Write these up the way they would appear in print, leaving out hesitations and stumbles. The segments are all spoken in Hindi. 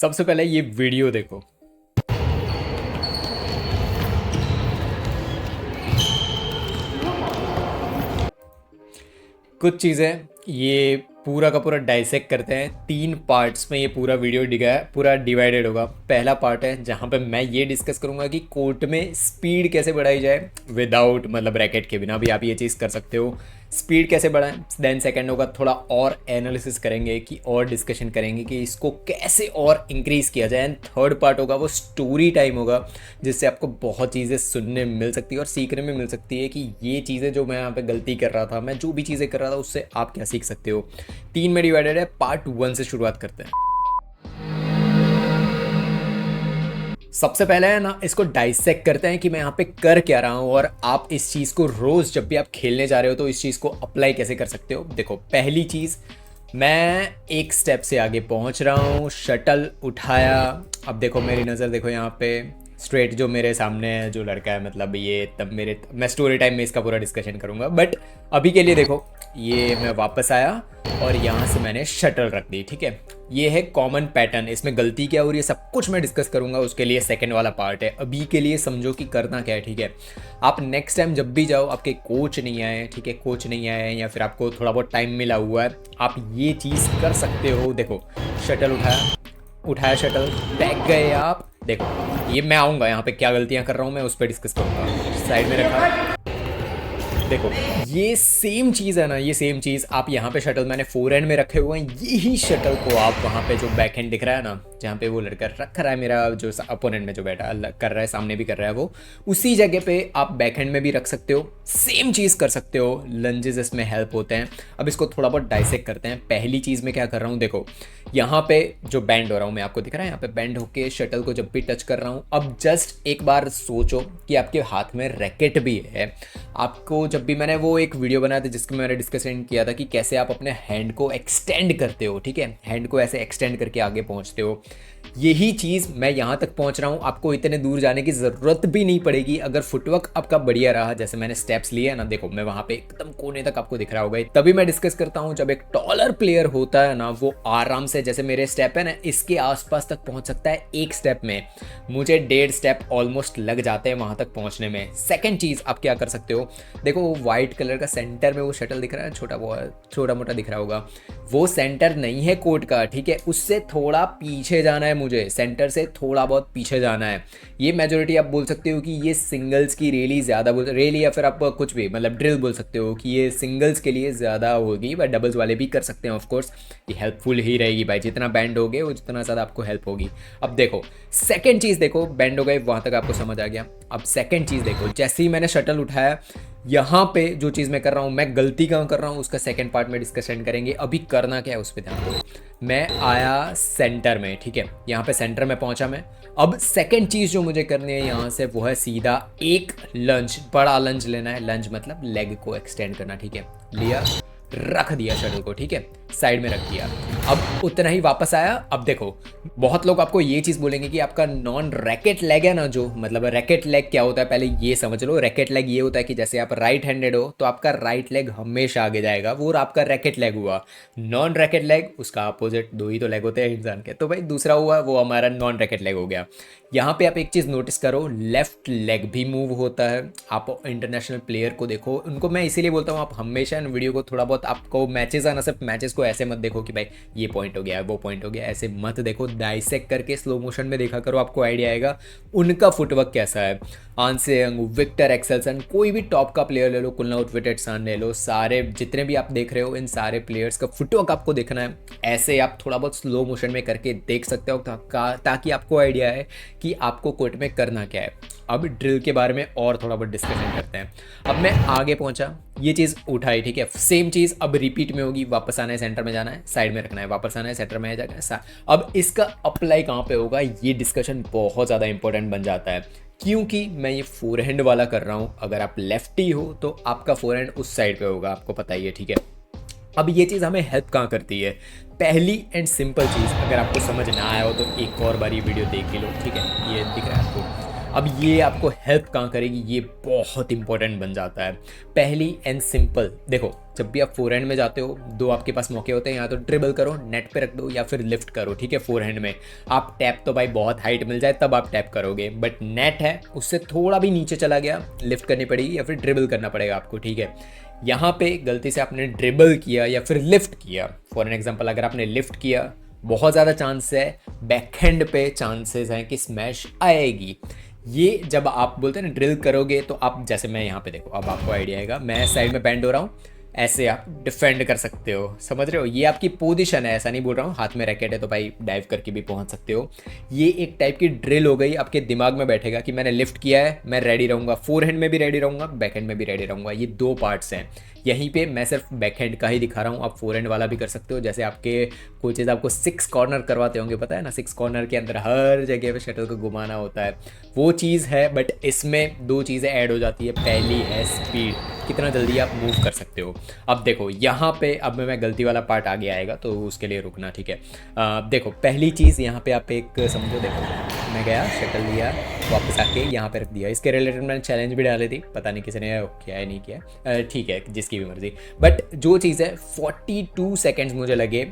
सबसे पहले ये वीडियो देखो। कुछ चीज़ें ये पूरा का पूरा डाइसेक्ट करते हैं। 3 पार्ट्स में ये पूरा वीडियो पूरा डिवाइडेड होगा। पहला पार्ट है जहाँ पे मैं ये डिस्कस करूँगा कि कोर्ट में स्पीड कैसे बढ़ाई जाए विदाउट मतलब रैकेट के बिना भी आप ये चीज़ कर सकते हो। स्पीड कैसे बढ़ाएं। देन सेकंड होगा थोड़ा और एनालिसिस करेंगे कि और डिस्कशन करेंगे कि इसको कैसे और इंक्रीज़ किया जाए। एंड थर्ड पार्ट होगा वो स्टोरी टाइम होगा, जिससे आपको बहुत चीज़ें सुनने मिल सकती है और सीखने में मिल सकती है कि ये चीज़ें जो मैं यहाँ पे गलती कर रहा था, मैं जो भी चीज़ें कर रहा था उससे आप क्या सीख सकते हो। 3 में डिवाइडेड है। पार्ट 1 से शुरुआत करते हैं। सबसे पहले है ना, इसको डाइसेक्ट करते हैं कि मैं यहाँ पे कर क्या रहा हूँ और आप इस चीज़ को रोज़ जब भी आप खेलने जा रहे हो तो इस चीज़ को अप्लाई कैसे कर सकते हो। देखो, पहली चीज़, मैं एक स्टेप से आगे पहुँच रहा हूँ, शटल उठाया। अब देखो मेरी नज़र देखो यहाँ पे स्ट्रेट जो मेरे सामने है जो लड़का है, मतलब ये तब मैं स्टोरी टाइम में इसका पूरा डिस्कशन करूँगा, बट अभी के लिए देखो ये मैं वापस आया और यहाँ से मैंने शटल रख दी। ठीक है, ये है कॉमन पैटर्न। इसमें गलती क्या हो रही है सब कुछ मैं डिस्कस करूंगा, उसके लिए सेकंड वाला पार्ट है। अभी के लिए समझो कि करना क्या है। ठीक है, आप नेक्स्ट टाइम जब भी जाओ, आपके कोच नहीं आए, ठीक है, कोच नहीं आए या फिर आपको थोड़ा बहुत टाइम मिला हुआ है, आप ये चीज़ कर सकते हो। देखो, शटल उठाया शटल, बैक गए आप। देखो ये मैं आऊँगा यहाँ पे क्या गलतियाँ कर रहा हूँ मैं उस पर डिस्कस करूँगा। साइड में रखा। देखो ये सेम चीज़ है ना, ये सेम चीज़ आप यहाँ पे शटल मैंने फोर हैंड में रखे हुए हैं, यही शटल को आप वहाँ पे जो बैक हैंड दिख रहा है ना, जहाँ पे वो लड़का रख रहा है मेरा जो अपोनेंट में जो बैठा कर रहा है, सामने भी कर रहा है, वो उसी जगह पे आप बैक हैंड में भी रख सकते हो। सेम चीज़ कर सकते हो। लंजेस इसमें हेल्प होते हैं। अब इसको थोड़ा बहुत डाइसेक्ट करते हैं। पहली चीज़ में क्या कर रहा हूँ, देखो यहाँ पे जो बैंड हो रहा हूँ मैं, आपको दिख रहा है यहाँ पे बैंड होके शटल को जब भी टच कर रहा हूँ। अब जस्ट एक बार सोचो कि आपके हाथ में रैकेट भी है। आपको जब भी मैंने वो एक वीडियो बनाया था जिसमें मैंने डिस्कशन किया था कि कैसे आप अपने हैंड को एक्सटेंड करते हो, ठीक है, हैंड को ऐसे एक्सटेंड करके आगे पहुंचते हो, यही चीज़ मैं यहाँ तक पहुँच रहा हूँ। आपको इतने दूर जाने की ज़रूरत भी नहीं पड़ेगी अगर फुटवर्क आपका बढ़िया रहा, जैसे मैंने स्टेप्स लिए ना। देखो मैं वहाँ पे एकदम कोने तक आपको दिख रहा होगा। तभी मैं डिस्कस करता हूँ जब एक टॉलर प्लेयर होता है ना, वो आराम से, जैसे मेरे स्टेप है ना, इसके आसपास तक पहुँच सकता है एक स्टेप में। मुझे 1.5 स्टेप ऑलमोस्ट लग जाते हैं वहाँ तक पहुँचने में। सेकेंड चीज़ आप क्या कर सकते हो, देखो वो वाइट कलर का सेंटर में वो शटल दिख रहा है, छोटा मोटा दिख रहा होगा, वो सेंटर नहीं है कोर्ट का, ठीक है, उससे थोड़ा पीछे जाना है मुझे, सेंटर से थोड़ा बहुत पीछे जाना है। ये मेजोरिटी आप बोल सकते हो कि ये सिंगल्स की रेली ज़्यादा रेली या फिर आप कुछ भी मतलब ड्रिल बोल सकते हो कि ये सिंगल्स के लिए ज़्यादा होगी, बट डबल्स वाले भी कर सकते हैं ऑफकोर्स। ये हेल्पफुल ही रहेगी भाई, जितना बैंड हो गए वो जितना ज़्यादा आपको हेल्प होगी। अब देखो सेकेंड चीज़, देखो बैंड हो गए वहाँ तक आपको समझ आ गया। अब सेकेंड चीज़ देखो, जैसे ही मैंने शटल उठाया, यहाँ पे जो चीज़ मैं कर रहा हूँ, मैं गलती कहाँ कर रहा हूँ उसका सेकंड पार्ट में डिस्कशन करेंगे। अभी करना क्या है उस पर ध्यान दो। मैं आया सेंटर में, ठीक है, यहाँ पे सेंटर में पहुँचा मैं। अब सेकंड चीज़ जो मुझे करनी है यहाँ से वो है सीधा एक लंज, बड़ा लंज लेना है। लंज मतलब लेग को एक्सटेंड करना, ठीक है, लिया, रख दिया शटल को, ठीक है, साइड में रख दिया। अब उतना ही वापस आया। अब देखो बहुत लोग आपको ये चीज़ बोलेंगे कि आपका नॉन रैकेट लेग है ना, जो मतलब रैकेट लेग क्या होता है पहले ये समझ लो। रैकेट लेग ये होता है कि जैसे आप राइट हैंडेड हो तो आपका राइट लेग हमेशा आगे जाएगा, वो आपका रैकेट लेग हुआ। नॉन रैकेट लेग उसका अपोजिट, दो ही तो लेग होते हैं इंसान के, तो भाई दूसरा हुआ वो हमारा नॉन रैकेट लेग हो गया। यहाँ पे आप एक चीज़ नोटिस करो, लेफ्ट लेग भी मूव होता है। आप इंटरनेशनल प्लेयर को देखो, उनको मैं इसीलिए बोलता हूँ आप हमेशा इन वीडियो को थोड़ा बहुत, आपको मैचेस आना, सिर्फ मैचेस को ऐसे मत देखो कि भाई ये पॉइंट हो गया वो पॉइंट हो गया, ऐसे मत देखो, डाइसेक्ट करके स्लो मोशन में देखा करो, आपको आइडिया आएगा उनका फुटवर्क कैसा है। आंसे यंग, विक्टर एक्सेल्सन, कोई भी टॉप का प्लेयर ले लो, कुलनाउट विटेटसन ले लो, सारे जितने भी आप देख रहे हो इन सारे प्लेयर्स का फुटवर्क आपको देखना है। ऐसे आप थोड़ा बहुत स्लो मोशन में करके देख सकते हो ताकि आपको आइडिया है कि आपको कोर्ट में करना क्या है। अब ड्रिल के बारे में और थोड़ा बहुत डिस्कशन करते हैं। अब मैं आगे पहुंचा, ये चीज़ उठाई, ठीक है, सेम चीज़ अब रिपीट में होगी। वापस आना है, सेंटर में जाना है, साइड में रखना है, वापस आना है, सेंटर में जाना है। अब इसका अप्लाई कहाँ पे होगा, ये डिस्कशन बहुत ज़्यादा इंपॉर्टेंट बन जाता है, क्योंकि मैं ये फोर हैंड वाला कर रहा हूँ। अगर आप लेफ्टी हो तो आपका फोर हैंड उस साइड पे होगा, आपको पता ही है, ठीक है। अब ये चीज़ हमें हेल्प कहाँ करती है, पहली एंड सिंपल चीज़, अगर आपको समझ ना आया हो तो एक और बार ये वीडियो देख लो, ठीक है, ये दिख रहा है आपको। अब ये आपको हेल्प कहाँ करेगी, ये बहुत इंपॉर्टेंट बन जाता है। पहली एंड सिंपल, देखो जब भी आप फोरहैंड में जाते हो दो आपके पास मौके होते हैं, या तो ड्रिबल करो, नेट पे रख दो, या फिर लिफ्ट करो, ठीक है। फोरहैंड में आप टैप तो भाई बहुत हाइट मिल जाए तब आप टैप करोगे, बट नेट है उससे थोड़ा भी नीचे चला गया लिफ्ट करनी पड़ेगी या फिर ड्रिबल करना पड़ेगा आपको, ठीक है। यहाँ पे गलती से आपने ड्रिबल किया या फिर लिफ्ट किया, फॉर एन एग्जाम्पल अगर आपने लिफ्ट किया, बहुत ज़्यादा चांस है बैकहैंड पे चांसेस हैं कि स्मैश आएगी। ये जब आप बोलते हैं ना ड्रिल करोगे, तो आप जैसे मैं यहाँ पे देखो, अब आपको आइडिया आएगा, मैं साइड में बैंड हो रहा हूँ, ऐसे आप डिफेंड कर सकते हो, समझ रहे हो, ये आपकी पोजीशन है, ऐसा नहीं बोल रहा हूँ हाथ में रैकेट है तो भाई डाइव करके भी पहुंच सकते हो। ये एक टाइप की ड्रिल हो गई, आपके दिमाग में बैठेगा कि मैंने लिफ्ट किया है, मैं रेडी रहूँगा, फोरहैंड में भी रेडी रहूँगा, बैकहैंड में भी रेडी रहूँगा। ये दो पार्ट्स हैं। यहीं पे मैं सिर्फ बैकहैंड का ही दिखा रहा हूँ, आप फोरहैंड वाला भी कर सकते हो। जैसे आपके कोचेज आपको 6 कॉर्नर करवाते होंगे, पता है ना, 6 कॉर्नर के अंदर हर जगह पे शटल को घुमाना होता है, वो चीज़ है। बट इसमें दो चीज़ें ऐड हो जाती है, पहली है स्पीड, कितना जल्दी आप मूव कर सकते हो। अब देखो यहाँ पे, अब मैं गलती वाला पार्ट आगे आएगा तो उसके लिए रुकना, ठीक है। देखो पहली चीज़ यहाँ पे आप एक समझो, देखो मैं गया शटल लिया, वापस आके यहाँ पे रख दिया। इसके रिलेटेड मैंने चैलेंज भी डाली थी, पता नहीं किसी ने किया है नहीं किया, ठीक है जिसकी भी मर्जी। बट जो चीज़ है 42 सेकेंड्स मुझे लगे,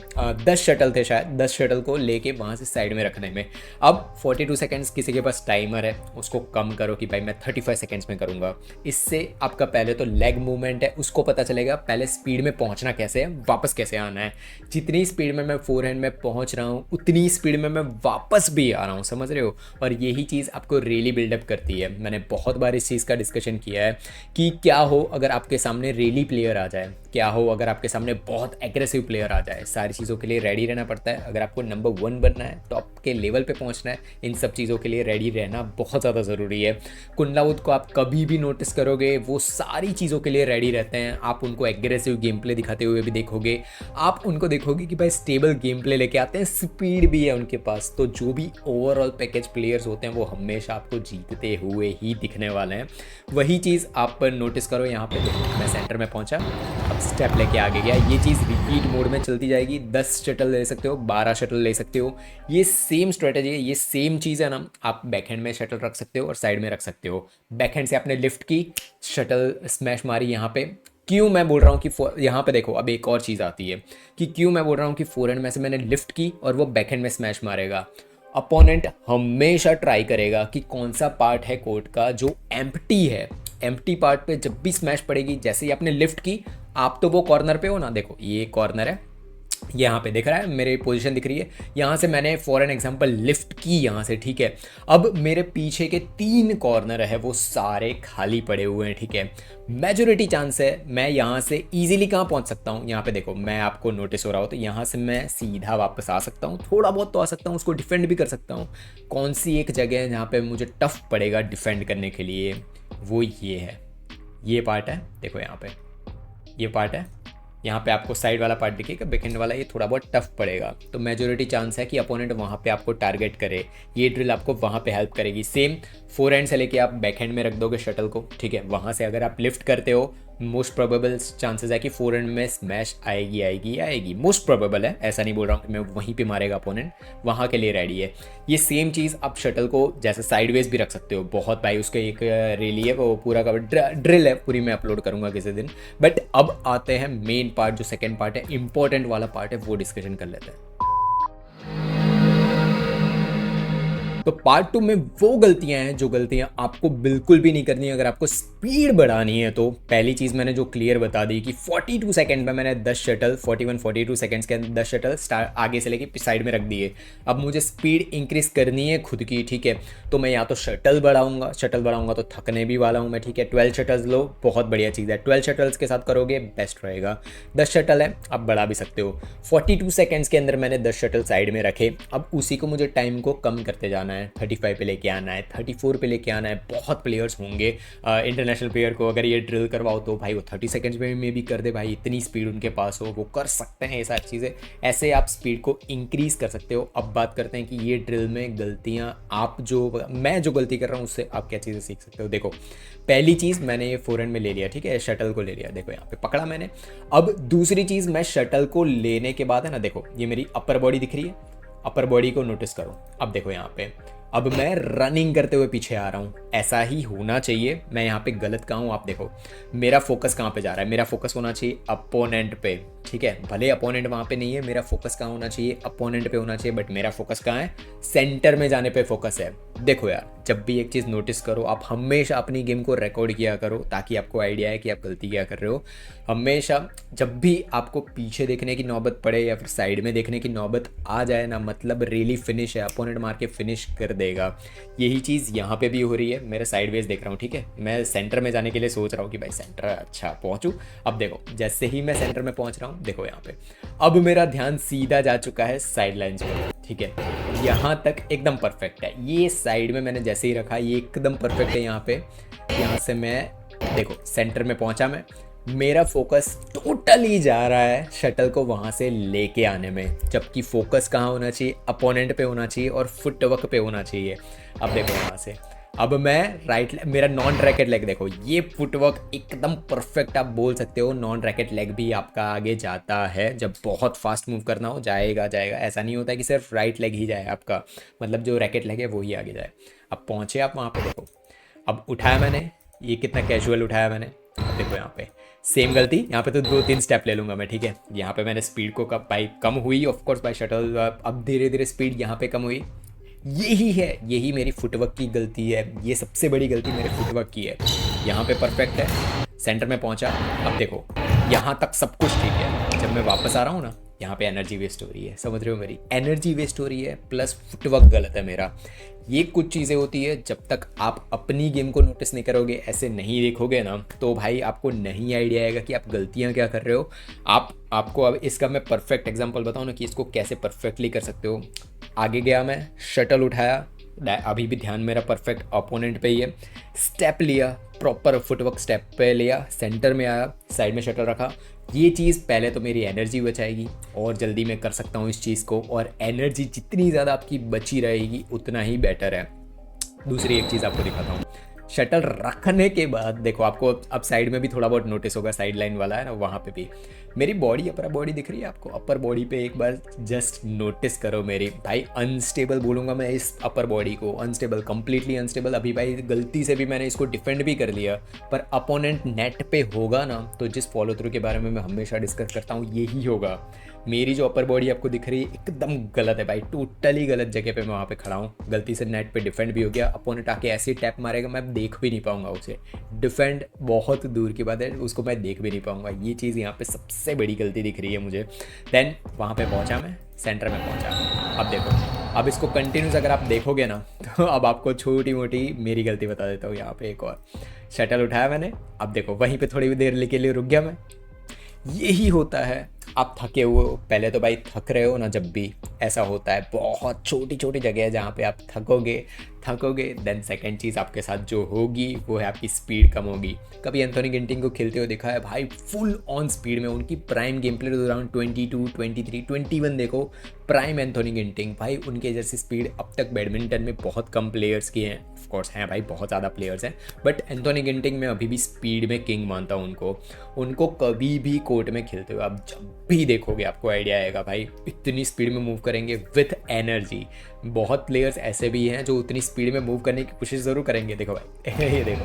10 शटल थे शायद, 10 शटल को लेके वहाँ से साइड में रखने में। अब 42 सेकेंड्स किसी के पास टाइमर है, उसको कम करो कि भाई मैं 35 सेकेंड्स में करूँगा। इससे आपका पहले तो लेग मूवमेंट है उसको पता चलेगा, पहले स्पीड में पहुँचना कैसे है, वापस कैसे आना है। जितनी स्पीड में मैं फोरहैंड में पहुँच रहा हूँ उतनी स्पीड में मैं वापस भी आ रहा हूँ, समझ रहे हो। और यही चीज़ आपको रियली बिल्डअप करती है। मैंने बहुत बार इस चीज़ का डिस्कशन किया है कि क्या हो अगर आपके सामने रेली प्लेयर आ जाए, क्या हो अगर आपके सामने बहुत एग्रेसिव प्लेयर आ जाए। सारी चीज़ों के लिए रेडी रहना पड़ता है। अगर आपको नंबर 1 बनना है, टॉप के लेवल पे पहुंचना है, इन सब चीज़ों के लिए रेडी रहना बहुत ज़्यादा ज़रूरी है। कुंडलाउद को आप कभी भी नोटिस करोगे, वो सारी चीज़ों के लिए रेडी रहते हैं। आप उनको एग्रेसिव गेम प्ले दिखाते हुए भी देखोगे, आप उनको देखोगे कि भाई स्टेबल गेम प्ले लेके आते हैं, स्पीड भी है उनके पास। तो जो भी ओवरऑल पैकेज प्लेयर्स होते हैं वो हमेशा आपको जीतते हुए ही दिखने वाले हैं। वही चीज़ आप नोटिस करो यहाँ पे। देखो मैं सेंटर में पहुँचा, अब स्टेप लेके आगे गया, ये चीज़ रिपीट मोड में चलती जाएगी। 10 शटल ले सकते हो, 12 शटल ले सकते हो, ये सेम स्ट्रेटेजी है, ये सेम चीज़ है ना। आप बैकहैंड में शटल रख सकते हो और साइड में रख सकते हो। बैकहैंड से आपने लिफ्ट की, शटल स्मैश मारी यहाँ पे। क्यों मैं बोल रहा हूँ कि यहाँ पे देखो, अब एक और चीज़ आती है कि क्यों मैं बोल रहा हूँ कि फोरहैंड में से मैंने लिफ्ट की और वो बैकहैंड में स्मैश मारेगा। अपोनेंट हमेशा ट्राई करेगा कि कौन सा पार्ट है कोर्ट का जो एम्प्टी है। एम्प्टी पार्ट पे जब भी स्मैश पड़ेगी, जैसे ही आपने लिफ्ट की, आप तो वो कॉर्नर पे हो ना, देखो ये कॉर्नर है, यहाँ पे दिख रहा है, मेरी पोजीशन दिख रही है, यहाँ से मैंने फॉर एन एग्जांपल लिफ्ट की यहाँ से, ठीक है। अब मेरे पीछे के 3 कॉर्नर है वो सारे खाली पड़े हुए हैं, ठीक है। मेजोरिटी चांस है मैं यहाँ से इजीली कहाँ पहुँच सकता हूँ, यहाँ पे देखो मैं आपको नोटिस हो रहा हो तो यहाँ से मैं सीधा वापस आ सकता हूँ, थोड़ा बहुत तो आ सकता हूँ, उसको डिफेंड भी कर सकता हूँ। कौन सी एक जगह है जहाँ पे मुझे टफ पड़ेगा डिफेंड करने के लिए, वो ये है, ये पार्ट है, देखो यहाँ पे ये पार्ट है, यहाँ पे आपको साइड वाला पार्ट दिखेगा, बैकएंड वाला ये थोड़ा बहुत टफ पड़ेगा। तो मेजोरिटी चांस है कि अपोनेंट वहाँ पे आपको टारगेट करे, ये ड्रिल आपको वहाँ पे हेल्प करेगी। सेम फोरहैंड से लेके आप बैकहैंड में रख दोगे शटल को, ठीक है। वहाँ से अगर आप लिफ्ट करते हो, मोस्ट प्रोबेबल चांसेस है कि फोरहैंड में स्मैश आएगी, मोस्ट प्रोबेबल है, ऐसा नहीं बोल रहा हूँ कि मैं वहीं पे मारेगा अपोनेंट, वहाँ के लिए रेडी है। ये सेम चीज़ आप शटल को जैसे साइडवेज भी रख सकते हो, बहुत भाई उसके एक रेली है, वो पूरा का ड्रिल है पूरी, मैं अपलोड करूँगा किसी दिन। बट अब आते हैं मेन पार्ट, जो सेकेंड पार्ट है, इंपॉर्टेंट वाला पार्ट है, वो डिस्कशन कर लेते हैं। तो पार्ट 2 में वो गलतियां हैं जो गलतियां आपको बिल्कुल भी नहीं करनी है अगर आपको स्पीड बढ़ानी है। तो पहली चीज़ मैंने जो क्लियर बता दी कि 42 सेकंड में मैंने 10 शटल 42 सेकंड्स के अंदर 10 शटल आगे से लेके साइड में रख दिए। अब मुझे स्पीड इंक्रीज करनी है खुद की, ठीक है। तो मैं या तो शटल बढ़ाऊंगा तो थकने भी वाला हूँ मैं, ठीक है। 12 शटल्स लो, बहुत बढ़िया चीज़ है, 12 शटल्स के साथ करोगे बेस्ट रहेगा। 10 शटल है, आप बढ़ा भी सकते हो। 42 सेकेंड्स के अंदर मैंने 10 शटल साइड में रखे, अब उसी को मुझे टाइम को कम करते जाना है, 35 पे लेके आना है, 34 पे लेके आना है। बहुत प्लेयर्स होंगे इंटरनेशनल प्लेयर को अगर ये ड्रिल करवाओ तो भाई वो 30 सेकंड्स में भी कर दे, भाई इतनी स्पीड उनके पास हो, वो कर सकते हैं ये सारी चीज़ें। ऐसे आप स्पीड को इंक्रीज कर सकते हो। अब बात करते हैं कि ये ड्रिल में गलतियाँ मैं जो गलती कर रहा हूँ उससे आप क्या चीज़ें सीख सकते हो। देखो पहली चीज़ मैंने ये फोरहैंड में ले लिया, ठीक है, शटल को ले लिया, देखो यहाँ पे पकड़ा मैंने। अब दूसरी चीज़, मैं शटल को लेने के बाद है ना, देखो ये मेरी अपर बॉडी दिख रही है, अपर बॉडी को नोटिस करो। अब देखो यहाँ पे अब मैं रनिंग करते हुए पीछे आ रहा हूँ, ऐसा ही होना चाहिए। मैं यहाँ पे गलत कहाँ हूँ, आप देखो मेरा फोकस कहाँ पे जा रहा है, मेरा फोकस होना चाहिए अपोनेंट पे, ठीक है। भले अपोनेंट वहाँ पे नहीं है, मेरा फोकस कहाँ होना चाहिए, अपोनेंट पे होना चाहिए, बट मेरा फोकस कहाँ है, सेंटर में जाने पे फोकस है। देखो यार, जब भी एक चीज़ नोटिस करो, आप हमेशा अपनी गेम को रिकॉर्ड किया करो ताकि आपको आइडिया है कि आप गलती क्या कर रहे हो। हमेशा जब भी आपको पीछे देखने की नौबत पड़े या फिर साइड में देखने की नौबत आ जाए ना, मतलब रियली फिनिश है, अपोनेंट मार के फिनिश कर देगा। यही चीज़ यहाँ पे भी हो रही है, मेरे साइडवेज देख रहा हूँ, ठीक है। मैं सेंटर में जाने के लिए सोच रहा हूँ कि भाई सेंटर अच्छा पहुँचूँ। अब देखो जैसे ही मैं सेंटर में पहुँच रहा हूँ, देखो यहाँ पे अब मेरा ध्यान सीधा जा चुका है साइड लाइन्स पे, ठीक है। यहाँ तक एकदम परफेक्ट है, ये साइड में मैंने जैसे ही रखा ये एकदम परफेक्ट है। यहाँ पे यहाँ से मैं देखो सेंटर में पहुँचा, मैं मेरा फोकस टोटली जा रहा है शटल को वहाँ से लेके आने में, जबकि फोकस कहाँ होना चाहिए, अपोनेंट पे होना चाहिए और फुटवर्क पे होना चाहिए। अब देखो यहाँ से अब मैं मेरा नॉन रैकेट लेग देखो, ये फुटवर्क एकदम परफेक्ट, आप बोल सकते हो नॉन रैकेट लेग भी आपका आगे जाता है जब बहुत फास्ट मूव करना हो, जाएगा ऐसा नहीं होता है कि सिर्फ राइट लेग ही जाए आपका, मतलब जो रैकेट लेग है वो ही आगे जाए। अब पहुँचे आप वहाँ पे, देखो अब उठाया मैंने, ये कितना कैजुअल उठाया मैंने। अब देखो यहाँ पे सेम गलती, यहाँ पे तो 2-3 स्टेप ले लूँगा मैं, ठीक है। यहाँ पे मैंने स्पीड को कम हुई ऑफ कोर्स बाय शटल, अब धीरे धीरे स्पीड यहाँ पे कम हुई। यही है, यही मेरी फुटवर्क की गलती है, ये सबसे बड़ी गलती मेरे फुटवर्क की है। यहाँ पे परफेक्ट है, सेंटर में पहुँचा। अब देखो यहाँ तक सब कुछ ठीक है, जब मैं वापस आ रहा हूँ ना, यहाँ पे एनर्जी वेस्ट हो रही है, समझ रहे हो, मेरी एनर्जी वेस्ट हो रही है प्लस फुटवर्क गलत है मेरा। ये कुछ चीज़ें होती है, जब तक आप अपनी गेम को नोटिस नहीं करोगे, ऐसे नहीं देखोगे ना, तो भाई आपको नहीं आइडिया आएगा कि आप गलतियाँ क्या कर रहे हो। आपको अब इसका मैं परफेक्ट एग्जांपल बताऊँ ना कि इसको कैसे परफेक्टली कर सकते हो। आगे गया मैं, शटल उठाया, अभी भी ध्यान मेरा परफेक्ट अपोनेंट पे ही है, स्टेप लिया, प्रॉपर फुटवर्क स्टेप पे लिया, सेंटर में आया, साइड में शटल रखा। ये चीज़ पहले तो मेरी एनर्जी बचाएगी और जल्दी मैं कर सकता हूँ इस चीज़ को, और एनर्जी जितनी ज़्यादा आपकी बची रहेगी उतना ही बेटर है। दूसरी एक चीज़ आपको दिखाता हूँ, शटल रखने के बाद देखो आपको अब साइड में भी थोड़ा बहुत नोटिस होगा, साइड लाइन वाला है ना, वहाँ पे भी मेरी बॉडी, अपर बॉडी दिख रही है आपको, अपर बॉडी पे एक बार जस्ट नोटिस करो मेरी, भाई अनस्टेबल बोलूँगा मैं इस अपर बॉडी को, अनस्टेबल, कंप्लीटली अनस्टेबल। अभी भाई गलती से भी मैंने इसको डिफेंड भी कर लिया, पर अपोनेंट नेट पे होगा ना, तो जिस फॉलो थ्रू के बारे में मैं हमेशा डिस्कस करता हूँ यही होगा। मेरी जो अपर बॉडी आपको दिख रही है एकदम गलत है भाई, टोटली गलत जगह पे मैं वहाँ पे खड़ा हूँ, गलती से नेट पे डिफेंड भी हो गया, अपोनेंट आके ऐसे टैप मारेगा मैं देख भी नहीं पाऊंगा उसे, डिफेंड बहुत दूर की बात है, उसको मैं देख भी नहीं पाऊंगा। ये चीज़ यहाँ पे सबसे बड़ी गलती दिख रही है मुझे। देन वहाँ पे पहुँचा मैं, सेंटर में पहुँचा। अब देखो, अब इसको कंटिन्यूस अगर आप देखोगे ना, तो अब आपको छोटी मोटी मेरी गलती बता देता हूँ। यहाँ पे एक और शटल उठाया मैंने, अब देखो वहीं पे थोड़ी देर के लिए रुक गया मैं। यही होता है, आप थके हुए हो, पहले तो भाई थक रहे हो ना, जब भी ऐसा होता है बहुत छोटी छोटी जगह है जहाँ पे आप थकोगे। देन सेकंड चीज़ आपके साथ जो होगी वो है आपकी स्पीड कम होगी। कभी एंथोनी गिंटिंग को खेलते हुए देखा है भाई, फुल ऑन स्पीड में, उनकी प्राइम गेम प्ले अराउंड 22, 23, 21 देखो, प्राइम एंथोनी गिंटिंग, भाई उनके जैसी स्पीड अब तक बैडमिंटन में बहुत कम प्लेयर्स की हैं। ऑफ कोर्स हैं भाई, बहुत ज़्यादा प्लेयर्स हैं, बट एंथोनी गिंटिंग में अभी भी स्पीड में किंग मानता हूँ उनको कभी भी कोर्ट में खेलते हुए आप जब भी देखोगे आपको आइडिया आएगा, भाई इतनी स्पीड में मूव करेंगे विथ एनर्जी। बहुत प्लेयर्स ऐसे भी हैं जो उतनी स्पीड में मूव करने की कोशिश ज़रूर करेंगे। देखो भाई ये देखो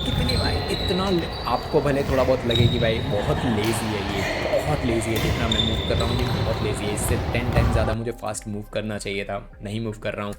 कितनी, भाई इतना, आपको भले थोड़ा बहुत लगे कि भाई बहुत लेज़ी है ये, बहुत लेज़ी है, जितना मैं मूव कर रहा हूँ ये बहुत लेज़ी है, इससे 10 टाइम ज़्यादा मुझे फास्ट मूव करना चाहिए था, नहीं मूव कर रहा हूँ।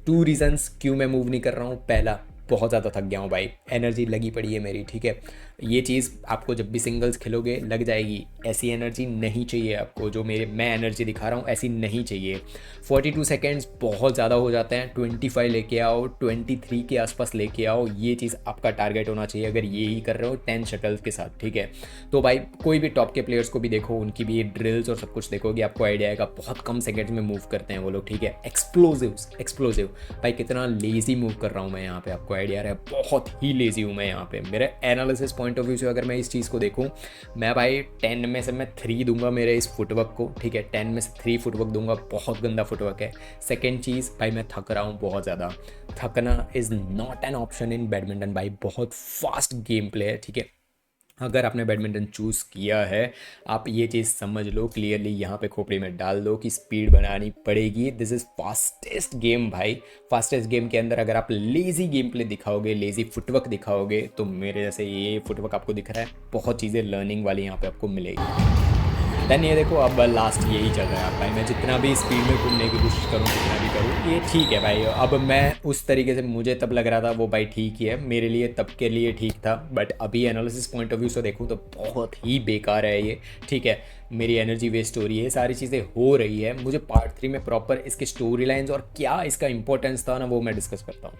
2 रीज़न्स क्यों मैं मूव नहीं कर रहा हूँ। पहला, बहुत ज़्यादा थक गया हूँ भाई, एनर्जी लगी पड़ी है मेरी, ठीक है। ये चीज़ आपको जब भी सिंगल्स खेलोगे लग जाएगी, ऐसी एनर्जी नहीं चाहिए आपको, जो मैं एनर्जी दिखा रहा हूँ ऐसी नहीं चाहिए। 42 सेकेंड्स बहुत ज़्यादा हो जाते हैं, 25 लेके आओ, 23 के आसपास लेके आओ, ये चीज़ आपका टारगेट होना चाहिए अगर ये ही कर रहे हो 10 शटल्स के साथ, ठीक है। तो भाई कोई भी टॉप के प्लेयर्स को भी देखो, उनकी भी ये ड्रिल्स और सब कुछ देखोगे आपको आइडिया आएगा, बहुत कम सेकेंड्स में मूव करते हैं वो लोग, ठीक है। एक्सप्लोसिव भाई, कितना लेजी मूव कर रहा हूँ मैं यहाँ पे, आपको आइडिया रहा है, बहुत ही लेजी हूँ मैं यहाँ पे। मेरे एनालिसिस पॉइंट ऑफ व्यू से अगर मैं इस चीज़ को देखूँ, मैं भाई 10 में से मैं 3 दूंगा मेरे इस फुटवर्क को, ठीक है। 10 में से 3 फुटवर्क दूंगा, बहुत गंदा फुटवर्क है। सेकेंड चीज़ भाई, मैं थक रहा हूँ बहुत ज़्यादा, थकना is not an option in badminton भाई, बहुत फास्ट गेम प्ले है, ठीक है। अगर आपने बैडमिंटन चूज़ किया है, आप ये चीज़ समझ लो क्लियरली, यहाँ पे खोपड़ी में डाल दो कि स्पीड बनानी पड़ेगी। दिस इज़ फास्टेस्ट गेम भाई। फास्टेस्ट गेम के अंदर अगर आप लेज़ी गेम प्ले दिखाओगे, लेज़ी फुटवर्क दिखाओगे, तो मेरे जैसे ये फुटवर्क आपको दिख रहा है, बहुत चीज़ें लर्निंग वाली यहाँ पे आपको मिलेगी। देन ये देखो, अब लास्ट यही चल रहा है भाई। मैं जितना भी स्पीड में घूमने की कोशिश करूँ, जितना भी करूँ, ये ठीक है भाई। अब मैं उस तरीके से, मुझे तब लग रहा था वो भाई ठीक ही है, मेरे लिए तब के लिए ठीक था, बट अभी एनालिसिस पॉइंट ऑफ व्यू से देखूँ तो बहुत ही बेकार है ये। ठीक है, मेरी एनर्जी वेस्ट हो रही है, सारी चीज़ें हो रही है। मुझे पार्ट 3 में प्रॉपर इसके स्टोरी लाइन्स और क्या इसका इंपॉर्टेंस था ना, वो मैं डिस्कस करता हूँ।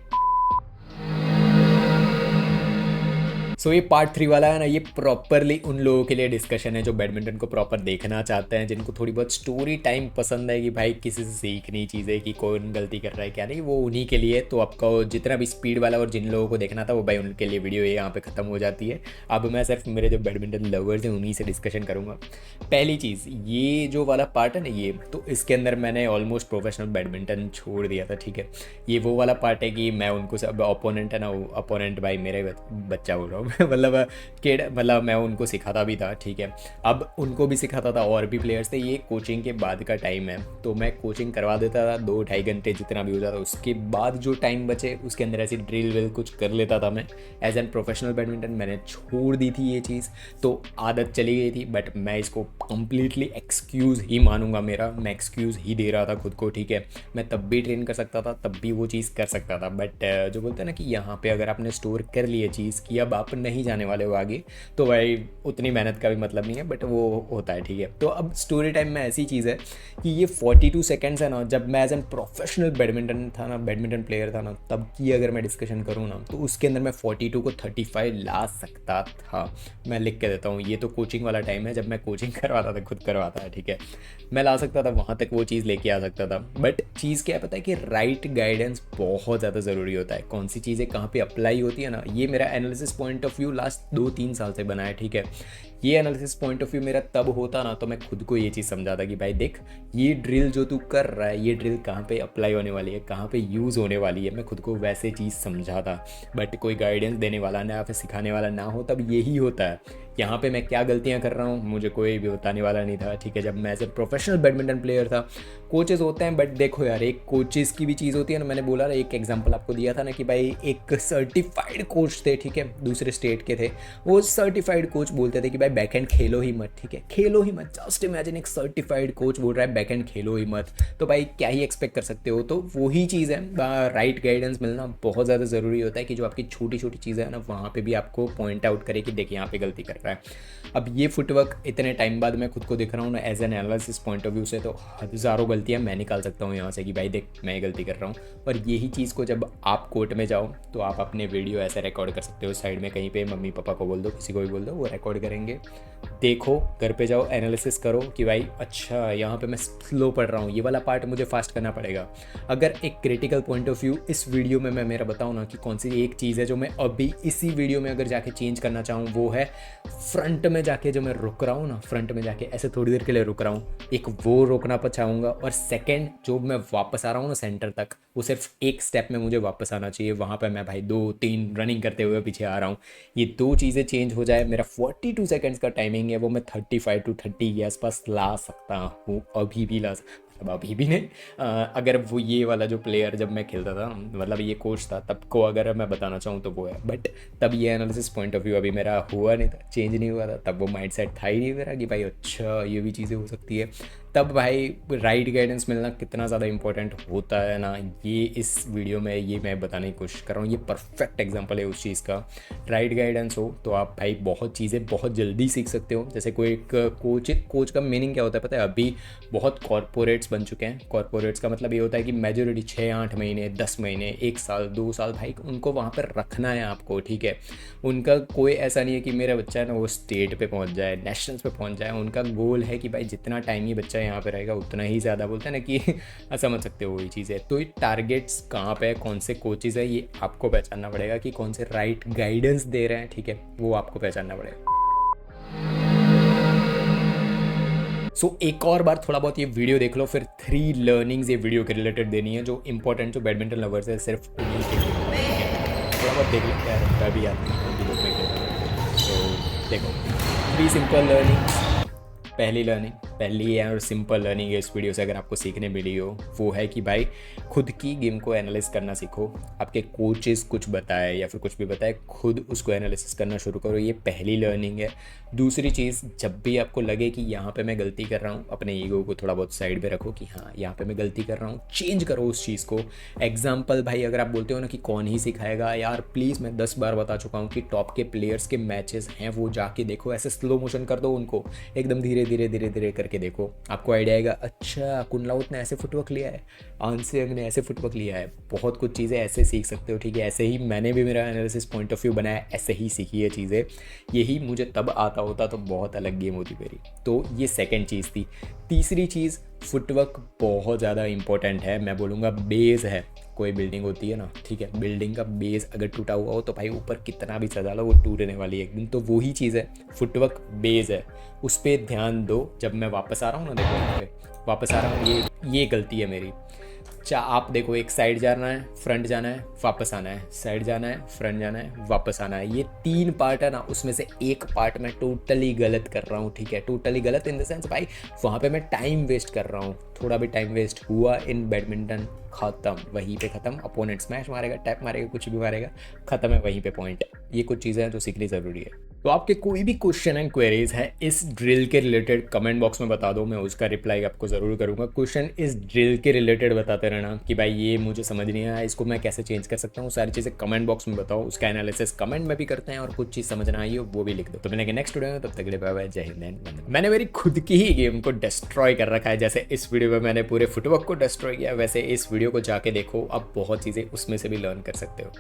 सो ये पार्ट 3 वाला है ना, ये प्रॉपरली उन लोगों के लिए डिस्कशन है जो बैडमिंटन को प्रॉपर देखना चाहते हैं, जिनको थोड़ी बहुत स्टोरी टाइम पसंद है कि भाई किसी से सीखनी चीज़ें कि कौन गलती कर रहा है क्या नहीं, वो उन्हीं के लिए। तो आपका जितना भी स्पीड वाला और जिन लोगों को देखना था वो भाई उनके लिए वीडियो ये यहाँ पे ख़त्म हो जाती है। अब मैं सिर्फ मेरे जो बैडमिंटन लवर्स हैं उन्हीं से डिस्कशन करूँगा। पहली चीज़, ये जो वाला पार्ट है ना, ये तो इसके अंदर मैंने ऑलमोस्ट प्रोफेशनल बैडमिंटन छोड़ दिया था। ठीक है, ये वो वाला पार्ट है कि मैं उनको सब ओपोनेंट है ना, ओपोनेंट भाई मेरे बच्चा बोल रहा हूँ मतलब मैं उनको सिखाता भी था। ठीक है, अब उनको भी सिखाता था, और भी प्लेयर्स थे। ये कोचिंग के बाद का टाइम है, तो मैं कोचिंग करवा देता था 2-2.5 घंटे जितना भी होता था। उसके बाद जो टाइम बचे उसके अंदर ऐसी ड्रिल विल कुछ कर लेता था मैं। एज एन प्रोफेशनल बैडमिंटन मैंने छोड़ दी थी ये चीज़, तो आदत चली गई थी। बट मैं इसको कम्प्लीटली एक्सक्यूज़ ही मानूंगा, मेरा मैं एक्सक्यूज़ ही दे रहा था खुद को। ठीक है, मैं तब भी ट्रेन कर सकता था, तब भी वो चीज़ कर सकता था। बट जो बोलते हैं ना कि यहाँ पे अगर आपने स्टोर कर लिए चीज़ कि अब आप नहीं जाने वाले हो आगे, तो भाई उतनी मेहनत का भी मतलब नहीं है, बट वो होता है। ठीक है, तो अब स्टोरी टाइम में ऐसी चीज़ है कि ये 42 सेकेंड्स है ना, जब मैं as an professional badminton player था ना, तब की अगर मैं डिस्कशन करूँ ना, तो उसके अंदर मैं 42 को 35 ला सकता था। मैं लिख के देता हूँ, ये तो कोचिंग वाला टाइम है, जब मैं कोचिंग करवाता था, खुद करवाता है। ठीक है, मैं ला सकता था वहाँ तक, वो चीज़ लेके आ सकता था। बट चीज़ क्या है पता है कि राइट गाइडेंस बहुत ज़्यादा ज़रूरी होता है। कौन सी चीज़ें कहाँ पे अप्लाई होती है ना, ये मेरा analysis point of view last 2-3 साल से बना है। ठीक है, ये एनालिसिस पॉइंट ऑफ व्यू मेरा तब होता ना, तो मैं खुद को ये चीज़ समझाता कि भाई देख, ये ड्रिल जो तू कर रहा है, ये ड्रिल कहाँ पे अप्लाई होने वाली है, कहाँ पे यूज़ होने वाली है, मैं खुद को वैसे चीज़ समझाता। बट कोई गाइडेंस देने वाला ना, फिर सिखाने वाला ना हो, तब यही होता है। यहाँ पे मैं क्या गलतियाँ कर रहा हूँ मुझे कोई भी बताने वाला नहीं था। ठीक है, जब मैं as a professional badminton player था, कोचेज़ होते हैं, बट देखो यार, एक कोचेज़ की भी चीज़ होती है ना। मैंने बोला ना, एक एग्जांपल आपको दिया था ना कि भाई एक सर्टिफाइड कोच थे, ठीक है, दूसरे स्टेट के थे। वो सर्टिफाइड कोच बोलते थे कि भाई बैकहैंड खेलो ही मत। ठीक है, खेलो ही मत। जस्ट इमेजिन, एक सर्टिफाइड कोच बोल रहा है बैकहैंड खेलो ही मत, तो भाई क्या ही एक्सपेक्ट कर सकते हो। तो वही चीज़ है, राइट गाइडेंस मिलना बहुत ज़्यादा ज़रूरी होता है कि जो आपकी छोटी छोटी चीज़ें हैं ना, वहाँ पे भी आपको पॉइंट आउट करे कि देखिए यहाँ पे गलती कर रहा है। अब ये फुटवर्क इतने टाइम बाद मैं खुद को देख रहा हूँ ना, as an analysis point of view से, तो हज़ारों गलतियाँ मैं निकाल सकता हूँ यहाँ से कि भाई देख, मैं ये गलती कर रहा हूँ। और यही चीज़ को जब आप कोर्ट में जाओ, तो आप अपने वीडियो ऐसे रिकॉर्ड कर सकते हो, साइड में कहीं पे मम्मी पापा को बोल दो, किसी को भी बोल दो, वो रिकॉर्ड करेंगे। देखो, घर पे जाओ, एनालिसिस करो कि भाई अच्छा, यहाँ पे मैं स्लो पढ़ रहा हूँ, ये वाला पार्ट मुझे फास्ट करना पड़ेगा। अगर एक क्रिटिकल पॉइंट ऑफ व्यू इस वीडियो में मैं मेरा बताऊँ ना कि कौन सी एक चीज़ है जो मैं अभी इसी वीडियो में अगर जाके चेंज करना चाहूँ, वो है फ्रंट में जाके जो मैं रुक रहा हूँ ना, फ्रंट में जाके ऐसे थोड़ी देर के लिए रुक रहा हूँ, एक वो रोकना चाहूँगा। और सेकंड, जो मैं वापस आ रहा हूँ ना सेंटर तक, वो सिर्फ एक स्टेप में मुझे वापस आना चाहिए। वहाँ पे मैं भाई 2-3 रनिंग करते हुए पीछे आ रहा हूँ। ये दो चीज़ें चेंज हो जाए, मेरा 42 सेकंड्स का टाइमिंग है, वो मैं 35 to 30 के आसपास ला सकता हूँ, अभी भी ला सकता, मतलब अभी भी नहीं। अगर वो ये वाला जो प्लेयर जब मैं खेलता था, मतलब ये कोच था, तब को अगर मैं बताना चाहूँ तो वो है। बट तब ये एनालिसिस पॉइंट ऑफ व्यू अभी मेरा हुआ नहीं था, चेंज नहीं हुआ था, तब वो माइंड सेट था ही नहीं मेरा कि भाई अच्छा ये भी चीज़ें हो सकती है। तब भाई राइट गाइडेंस मिलना कितना ज़्यादा इंपॉर्टेंट होता है ना, ये इस वीडियो में ये मैं बताने की कोशिश कर रहा हूँ। ये परफेक्ट एग्जांपल है उस चीज़ का। राइट गाइडेंस हो तो आप भाई बहुत चीज़ें बहुत जल्दी सीख सकते हो। जैसे कोई एक कोच का मीनिंग क्या होता है पता है? अभी बहुत कॉरपोरेट्स बन चुके हैं। कॉरपोरेट्स का मतलब ये होता है कि मेजोरिटी 6-8 महीने, 10 महीने, 1 साल, 2 साल भाई उनको वहाँ पर रखना है आपको। ठीक है, उनका कोई ऐसा नहीं है कि मेरा बच्चा है ना वो स्टेट पे पहुँच जाए, नेशनल्स पे पहुँच जाए। उनका गोल है कि भाई जितना टाइम ये बच्चा यहाँ पे रहेगा उतना ही ज़्यादा, बोलते हैं ना कि समझ सकते हो वही चीज़ है। तो ये टारगेट्स कहाँ पे है, कौन से कोचेज़ है, ये आपको पहचानना पड़ेगा कि कौन से राइट गाइडेंस दे रहे हैं। ठीक है, वो आपको पहचानना पड़ेगा। एक और बार थोड़ा बहुत ये वीडियो देख लो, फिर 3 लर्निंग्स ये वीडियो के रिलेटेड देनी है जो इंपॉर्टेंट, जो बैडमिंटन लवर्स है सिर्फ उन्हीं के लिए। थोड़ा बहुत देख लेते हैं, मैं भी आती हूँ, देखो 3 सिंपल लर्निंग्स। पहली है और सिंपल लर्निंग है इस वीडियो से अगर आपको सीखने मिली हो, वो है कि भाई खुद की गेम को एनालाइज करना सीखो। आपके कोचेस कुछ बताए या फिर कुछ भी बताए, खुद उसको एनालिसिस करना शुरू करो। ये पहली लर्निंग है। दूसरी चीज़, जब भी आपको लगे कि यहाँ पे मैं गलती कर रहा हूँ, अपने ईगो को थोड़ा बहुत साइड पे रखो कि हाँ यहाँ पे मैं गलती कर रहा हूँ, चेंज करो उस चीज़ को। एग्जाम्पल भाई, अगर आप बोलते हो ना कि कौन ही सिखाएगा, यार प्लीज़ मैं 10 बार बता चुका हूँ कि टॉप के प्लेयर्स के मैचेस हैं, वो जाके देखो, ऐसे स्लो मोशन कर दो उनको, एकदम धीरे धीरे धीरे धीरे करके देखो, आपको आइडिया आएगा। अच्छा कुनलाउत ने ऐसे फुटवर्क लिया है, आंसियंग ने ऐसे फुटवर्क लिया है। बहुत कुछ चीज़ें ऐसे सीख सकते हो, ठीक है। ऐसे ही मैंने भी मेरा एनालिसिस पॉइंट ऑफ व्यू बनाया, ऐसे ही सीखी है चीज़ें। यही मुझे तब आता होता तो बहुत अलग गेम होती मेरी। तो ये सेकंड चीज़ थी। तीसरी चीज़, फुटवर्क बहुत ज़्यादा इंपॉर्टेंट है। मैं बोलूँगा बेस है, कोई बिल्डिंग होती है ना, ठीक है, बिल्डिंग का बेस अगर टूटा हुआ हो तो भाई ऊपर कितना भी सजा लो वो टूटने वाली है एक दिन। तो वही चीज़ है, फुटवर्क बेस है, उस पर ध्यान दो। जब मैं वापस आ रहा हूँ ना, देखो यहाँ पे वापस आ रहा हूँ, ये गलती है मेरी। आप देखो, एक साइड जाना है, फ्रंट जाना है, वापस आना है, साइड जाना है, फ्रंट जाना है, वापस आना है। ये 3 पार्ट है ना, उसमें से एक पार्ट मैं टोटली गलत कर रहा हूँ, ठीक है। टोटली गलत इन द सेंस भाई वहाँ पे मैं टाइम वेस्ट कर रहा हूँ। थोड़ा भी टाइम वेस्ट हुआ इन बैडमिंटन, ख़त्म, वहीं पे ख़त्म। अपोनेंट स्मैश मारेगा, टैप मारेगा, कुछ भी मारेगा, ख़त्म है, वहीं पे पॉइंट। ये कुछ चीज़ें हैं जो सीखनी ज़रूरी है। तो आपके कोई भी क्वेश्चन एंड क्वेरीज है इस ड्रिल के रिलेटेड, कमेंट बॉक्स में बता दो, मैं उसका रिप्लाई आपको ज़रूर करूँगा। क्वेश्चन इस ड्रिल के रिलेटेड बताते रहना कि भाई ये मुझे समझ नहीं आया, इसको मैं कैसे चेंज कर सकता हूँ, सारी चीज़ें कमेंट बॉक्स में बताओ। उसका एनालिसिस कमेंट में भी करते हैं, और कुछ चीज़ समझ ना आई हो वो भी लिख दो। तो मिलेंगे नेक्स्ट वीडियो में, तब तक के लिए बाय बाय, जय हिंद एंड वंदे। मैंने मेरी खुद की ही गेम को डिस्ट्रॉय कर रखा है, जैसे इस वीडियो में मैंने पूरे फुटवर्क को डिस्ट्रॉय किया, वैसे इस वीडियो को जाके देखो, अब बहुत चीज़ें उसमें से भी लर्न कर सकते हो।